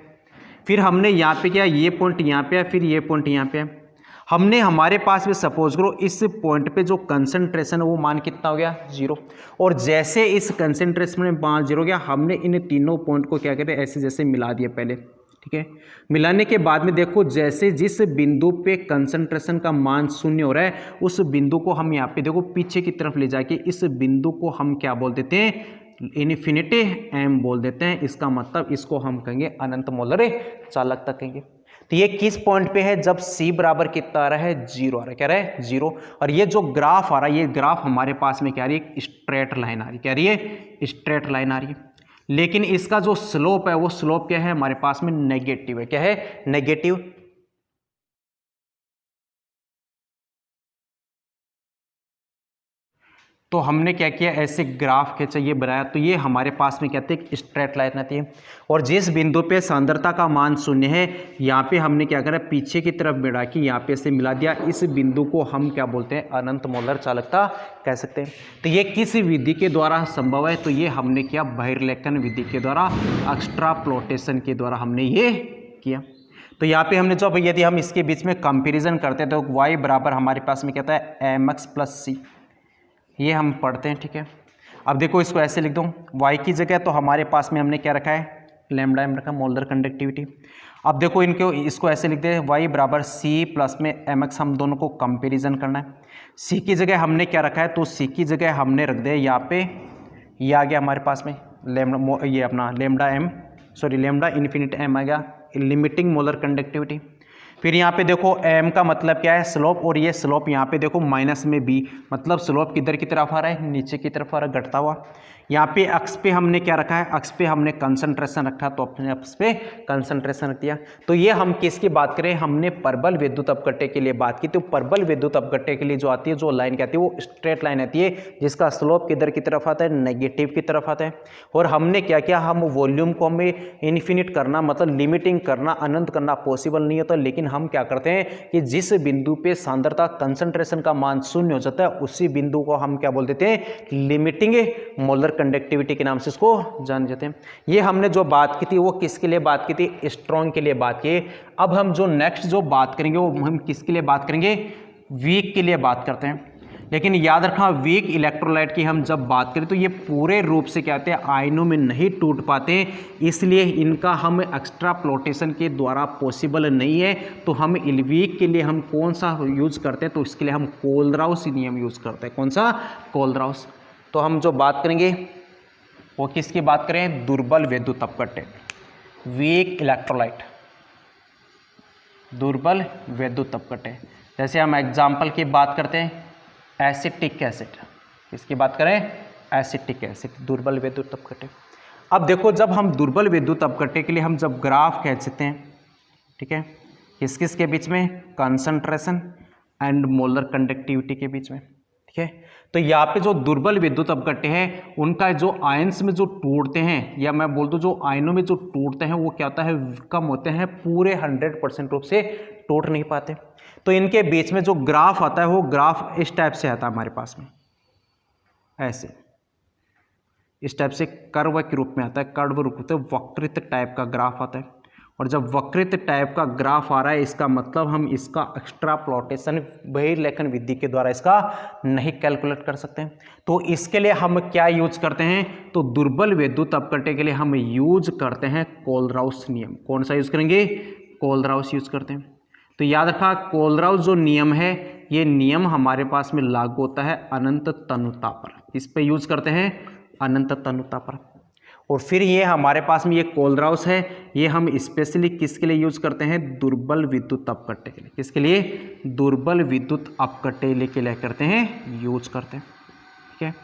फिर हमने यहाँ पे किया, ये पॉइंट यहाँ पे है, फिर ये पॉइंट यहाँ पे है। हमने हमारे पास में सपोज करो इस पॉइंट पे जो कंसंट्रेशन है वो मान कितना हो गया, 0। और जैसे इस कंसंट्रेशन में मान 0 हो गया, हमने इन तीनों पॉइंट को क्या कहते हैं, ऐसे जैसे मिला दिया पहले, ठीक है। मिलाने के बाद में देखो जैसे जिस बिंदु पे कंसंट्रेशन का मान शून्य हो रहा है, उस बिंदु को हम यहाँ पे देखो पीछे की तरफ ले जाके इस बिंदु को हम क्या बोल देते हैं, इन्फिनिटी m बोल देते हैं। इसका मतलब इसको हम कहेंगे अनंत मोलर चालकता कहेंगे। तो ये किस पॉइंट पे है, जब c बराबर कितना आ रहा है, 0 आ रहा है, क्या रहा है, 0। और ये जो ग्राफ आ रहा है, ये ग्राफ हमारे पास में क्या आ रही है, स्ट्रेट लाइन आ रही है, क्या आ रही है, स्ट्रेट लाइन आ रही है। लेकिन इसका जो स्लोप है वो स्लोप क्या है हमारे पास में नेगेटिव है। क्या है? नेगेटिव। तो हमने क्या किया, ऐसे ग्राफ के चाहिए बनाया, तो ये हमारे पास में कहते हैं स्ट्रेट लाइन आती है और जिस बिंदु पे सांद्रता का मान 0 है यहाँ पे हमने क्या करा, पीछे की तरफ बढ़ा के यहाँ पे से मिला दिया। इस बिंदु को हम क्या बोलते हैं, अनंत मोलर चालकता कह सकते हैं। तो ये किस विधि के द्वारा संभव है, तो ये हमने किया बहिर्लेखन विधि के द्वारा, एक्स्ट्राप्लोटेशन के द्वारा हमने ये किया। तो यहाँ पे हमने जो, यदि हम इसके बीच में कंपेरिजन करते हैं तो y बराबर हमारे पास में कहता है mx प्लस c, ये हम पढ़ते हैं, ठीक है। अब देखो इसको ऐसे लिख दूँ, y की जगह तो हमारे पास में हमने क्या रखा है, लैम्डा एम रखा, मोलर कंडक्टिविटी। अब देखो इनको, इसको ऐसे लिख दे, y बराबर c प्लस में mx, हम दोनों को कंपेरिजन करना है। c की जगह हमने क्या रखा है, तो c की जगह हमने रख दे यहाँ पे, ये आ गया हमारे पास में लैम्डा, ये अपना लैम्डा इन्फिनिट m आ गया, लिमिटिंग मोलर कंडक्टिविटी। फिर यहाँ पे देखो m का मतलब क्या है, स्लोप, और ये स्लोप यहाँ पे देखो माइनस में b, मतलब स्लोप किधर की तरफ आ रहा है, नीचे की तरफ आ रहा है, घटता हुआ। यहाँ पे अक्ष पे हमने क्या रखा है, अक्ष पे हमने कंसंट्रेशन रखा, तो अपने अक्ष पे कंसंट्रेशन रख दिया। तो ये हम किसकी बात करें, हमने परबल विद्युत अपघट्य के लिए बात की। तो परबल विद्युत अपघट्य के लिए जो आती है, जो लाइन क्या आती है, वो स्ट्रेट लाइन आती है, जिसका स्लोप किधर की तरफ आता है, नेगेटिव की तरफ आता है। और हमने क्या किया, हम वॉल्यूम को हमें इन्फिनिट करना, मतलब लिमिटिंग करना, अनंत करना पॉसिबल नहीं होता, लेकिन हम क्या करते हैं कि जिस बिंदु पे सांद्रता कंसंट्रेशन का मान 0 हो जाता है, उसी बिंदु को हम क्या बोल देते हैं, लिमिटिंग मोलर कंडक्टिविटी के नाम से इसको जान जाते हैं। ये हमने जो बात की थी वो किसके लिए बात की थी, स्ट्रॉन्ग के लिए बात की। अब हम जो नेक्स्ट जो बात करेंगे वो हम किसके लिए बात करेंगे, वीक के लिए बात करते हैं। लेकिन याद रखना, वीक इलेक्ट्रोलाइट की हम जब बात करें तो ये पूरे रूप से क्या होते हैं, आयनों में नहीं टूट पाते, इसलिए इनका हम एक्स्ट्राप्लोटेशन के द्वारा पॉसिबल नहीं है। तो हम वीक के लिए हम कौन सा यूज करते हैं, तो इसके लिए हम कोलराउस नियम यूज करते हैं। कौन सा, कोलराउस। तो हम जो बात करेंगे वो किसकी बात करें, दुर्बल विद्युत अपघट्य, वीक इलेक्ट्रोलाइट, दुर्बल विद्युत अपघट्य। जैसे हम एग्जाम्पल की बात करते हैं, एसिटिक एसिड, किसकी बात करें, एसिटिक एसिड, दुर्बल विद्युत अपघट्य। अब देखो, जब हम दुर्बल विद्युत अपघट्य के लिए हम जब ग्राफ खींचते हैं, ठीक है, किस किस के बीच में, कंसंट्रेशन एंड मोलर कंडक्टिविटी के बीच में, ठीक है। तो यहाँ पे जो दुर्बल विद्युत अपघट्य है, उनका जो आयंस में जो टूटते हैं, या मैं बोल दूं जो आयनों में जो टूटते हैं, वो क्या होता है, कम होते हैं, पूरे 100% रूप से टूट नहीं पाते। तो इनके बीच में जो ग्राफ आता है, वो ग्राफ इस टाइप से आता है हमारे पास में, ऐसे इस टाइप से कर्व के रूप में आता है, कर्व रूप में, वक्रित टाइप का ग्राफ आता है। और जब वक्रित टाइप का ग्राफ आ रहा है, इसका मतलब हम इसका एक्स्ट्राप्लोटेशन बहिर्लेखन विधि के द्वारा इसका नहीं कैलकुलेट कर सकते हैं। तो इसके लिए हम क्या यूज करते हैं, तो दुर्बल विद्युत अपघट्य के लिए हम यूज करते हैं कोलराउस नियम। कौन सा यूज करेंगे, कोलराउस यूज करते हैं। तो याद रखा, कोलराउस जो नियम है, ये नियम हमारे पास में लागू होता है अनंत तनुता पर। इस पे यूज करते हैं, अनंत तनुता पर। और फिर ये हमारे पास में ये कोलराउस है, ये हम स्पेशली किसके लिए यूज करते हैं, दुर्बल विद्युत अपघट्य के लिए। किसके लिए, दुर्बल विद्युत अपघट्य के लिए करते हैं, यूज करते हैं, ठीक है।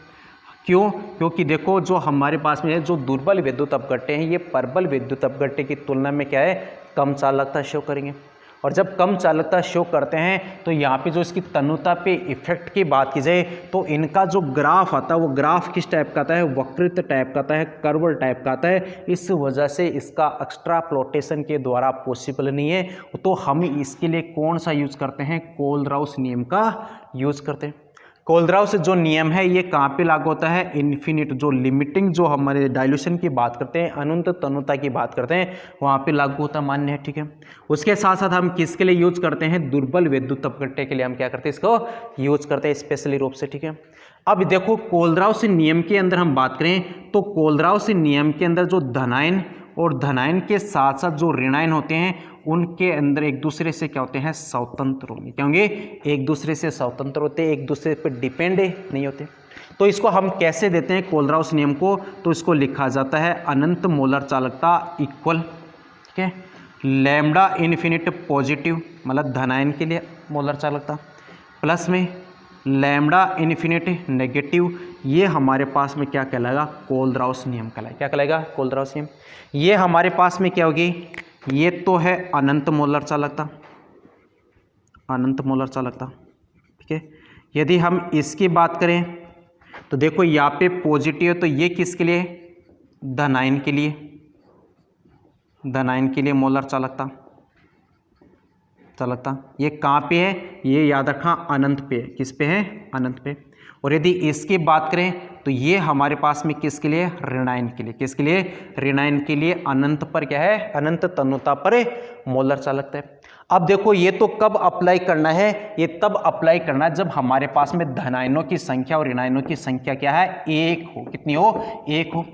क्यों, क्योंकि देखो जो हमारे पास में है, जो दुर्बल विद्युत अपघट्य है, ये प्रबल विद्युत अपघट्य की तुलना में क्या है, कम चालकता शो करेंगे। और जब कम चालकता शो करते हैं, तो यहाँ पे जो इसकी तनुता पे इफेक्ट की बात की जाए, तो इनका जो ग्राफ आता है, वो ग्राफ किस टाइप का आता है, वक्रित टाइप का आता है, कर्व टाइप का आता है। इस वजह से इसका एक्स्ट्राप्लोटेशन के द्वारा पॉसिबल नहीं है। तो हम इसके लिए कौन सा यूज करते हैं, कोलराउस नियम का यूज करते हैं। कोलराउस जो नियम है, ये कहाँ पे लागू होता है, इन्फिनिट, जो लिमिटिंग, जो हमारे डाइल्यूशन की बात करते हैं, अनंत तनुता की बात करते हैं, वहाँ पे लागू होता मान्य है, ठीक है। उसके साथ साथ हम किसके लिए यूज करते हैं, दुर्बल विद्युत अपघट्य के लिए हम क्या करते हैं, इसको यूज करते हैं स्पेशली रूप से, ठीक है। अब देखो कोलराउस नियम के अंदर हम बात करें, तो कोलराउस नियम के अंदर जो धनायन और धनायन के साथ साथ जो ऋणायन होते हैं, उनके अंदर एक दूसरे से क्या होते हैं, स्वतंत्र होंगे। क्या होंगे, एक दूसरे से स्वतंत्र होते हैं, एक दूसरे पर डिपेंड नहीं होते। तो इसको हम कैसे देते हैं कोलराउस नियम को, तो इसको लिखा जाता है अनंत मोलर चालकता इक्वल, ठीक है, लैम्डा इन्फिनिट पॉजिटिव, मतलब धनायन के लिए मोलर चालकता, प्लस में लैम्डा इन्फिनिट नेगेटिव, ये हमारे पास में क्या कहलाएगा, कोलराउस नियम कहलाएगा। क्या कहलाएगा, कोलराउस नियम। ये हमारे पास में क्या होगी, ये तो है अनंत मोलर चालकता, अनंत मोलर चालकता, ठीक है। यदि हम इसकी बात करें तो देखो यहाँ पे पॉजिटिव है, तो ये किसके लिए, धनायन के लिए, धनायन के लिए मोलर चालकता, चालकता। ये कहाँ पे है, ये याद रखना अनंत पे है। किस पे है, अनंत पे। और यदि इसकी बात करें तो ये हमारे पास में किसके लिए, ऋणायन के लिए। किसके लिए, ऋणायन के लिए अनंत पर क्या है, अनंत तन्यता पर मोलर चालकता है। अब देखो ये तो कब अप्लाई करना है, ये तब अप्लाई करना है जब हमारे पास में धनायनों की संख्या और ऋणायनों की संख्या क्या है, एक हो। कितनी हो, एक हो।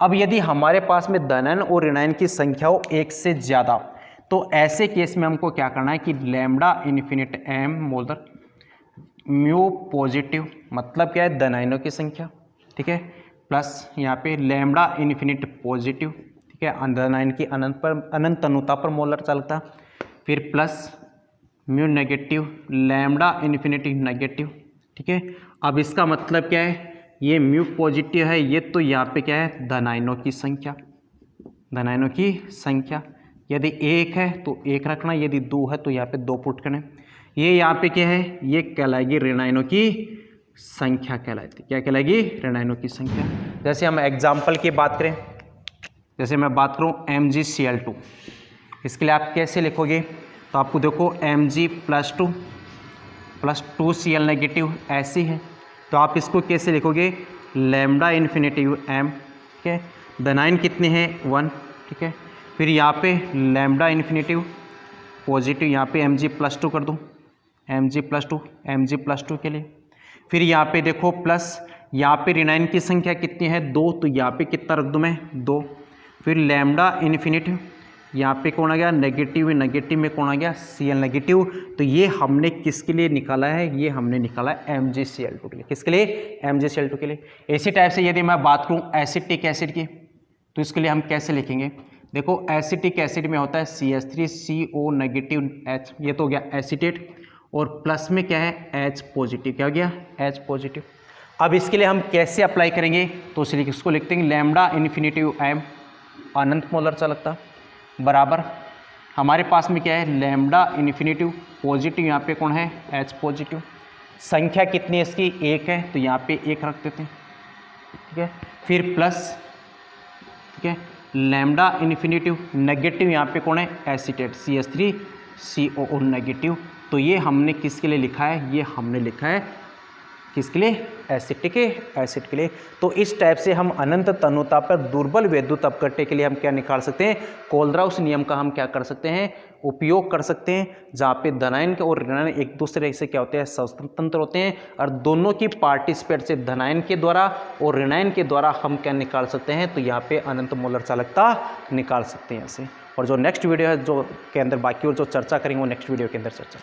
अब यदि हमारे पास में धनायन और ऋणायन की संख्या हो एक से ज्यादा, तो ऐसे केस में हमको क्या करना है कि lambda infinite M molar mu positive, मतलब क्या है, धनायनों की संख्या, ठीक है, प्लस यहाँ पे लैम्डा इन्फिनिट पॉजिटिव, ठीक है, धनायन की अनंत तन्यता पर मोलर चालकता, फिर plus mu negative lambda infinity negative, ठीक है। अब इसका मतलब क्या है, ये म्यू पॉजिटिव है, ये तो यहाँ पे क्या है, धनायनों की संख्या, धनायनों की संख्या। यदि एक है तो एक रखना, यदि दो है तो यहाँ पे दो पुट करना। ये यहाँ पे क्या है, ये कहलाएगी ऋणायनों की संख्या कहलाती। क्या कहलाएगी, ऋणायनों की संख्या। जैसे हम एग्जाम्पल की बात करें, जैसे मैं बात करूँ MgCl2, इसके लिए आप कैसे लिखोगे, तो आपको देखो Mg + 2Cl नेगेटिव ऐसी है, तो आप इसको कैसे लिखोगे, लैम्डा इन्फिनिटिव m, ठीक है, धनायन कितने हैं, 1, ठीक है। फिर यहाँ पे लैम्डा इन्फिनिटिव पॉजिटिव, यहाँ पे Mg+2 कर दूँ, Mg+2 के लिए। फिर यहाँ पे देखो प्लस, यहाँ पे ऋणायन की संख्या कितनी है, 2, तो यहाँ पे कितना रख दूँ मैं, 2। फिर लैम्डा इन्फिनिटिव, यहाँ पे कौन आ गया, नेगेटिव, नेगेटिव में कौन आ गया, Cl नेगेटिव। तो ये हमने किसके लिए निकाला है, ये हमने निकाला है MgCl2 के लिए। किसके लिए, MgCl2 के लिए। इसी टाइप से यदि मैं बात करूँ एसिटिक एसिड की, तो इसके लिए हम कैसे लिखेंगे, देखो एसिटिक एसिड में होता है CH3CO नेगेटिव H, ये तो हो गया एसिटेट, और प्लस में क्या है, H पॉजिटिव, क्या हो गया, H पॉजिटिव। अब इसके लिए हम कैसे अप्लाई करेंगे, तो इसको लिखते हैं लैम्डा इन्फिनिटिव m अनंत मोलर चालकता बराबर हमारे पास में क्या है, लैम्डा इन्फिनिटिव पॉजिटिव, यहाँ पे कौन है, H पॉजिटिव। संख्या कितनी है इसकी, 1 है, तो यहाँ पे 1 रख देते हैं, ठीक है। फिर प्लस, ठीक है, लैम्डा इन्फिनिटिव नेगेटिव, यहाँ पे कौन है, एसिटेट CH3CO नेगेटिव। तो ये हमने किसके लिए लिखा है, ये हमने लिखा है किसके लिए, एसिटिक एसिड के लिए। तो इस टाइप से हम अनंत तन्यता पर दुर्बल वैद्युत अपकट्य के लिए हम क्या निकाल सकते हैं, कोलराउस नियम का हम क्या कर सकते हैं, उपयोग कर सकते हैं, जहाँ पे धनायन और ऋणायन एक दूसरे से क्या होते हैं, स्वतंत्र होते हैं, और दोनों की पार्टिसिपेट से धनायन के द्वारा और ऋणायन के द्वारा हम क्या निकाल सकते हैं, तो यहाँ पे अनंत मोलर चालकता निकाल सकते हैं ऐसे। और जो नेक्स्ट वीडियो है जो के अंदर बाकी और जो चर्चा करेंगे वो नेक्स्ट वीडियो के अंदर चर्चा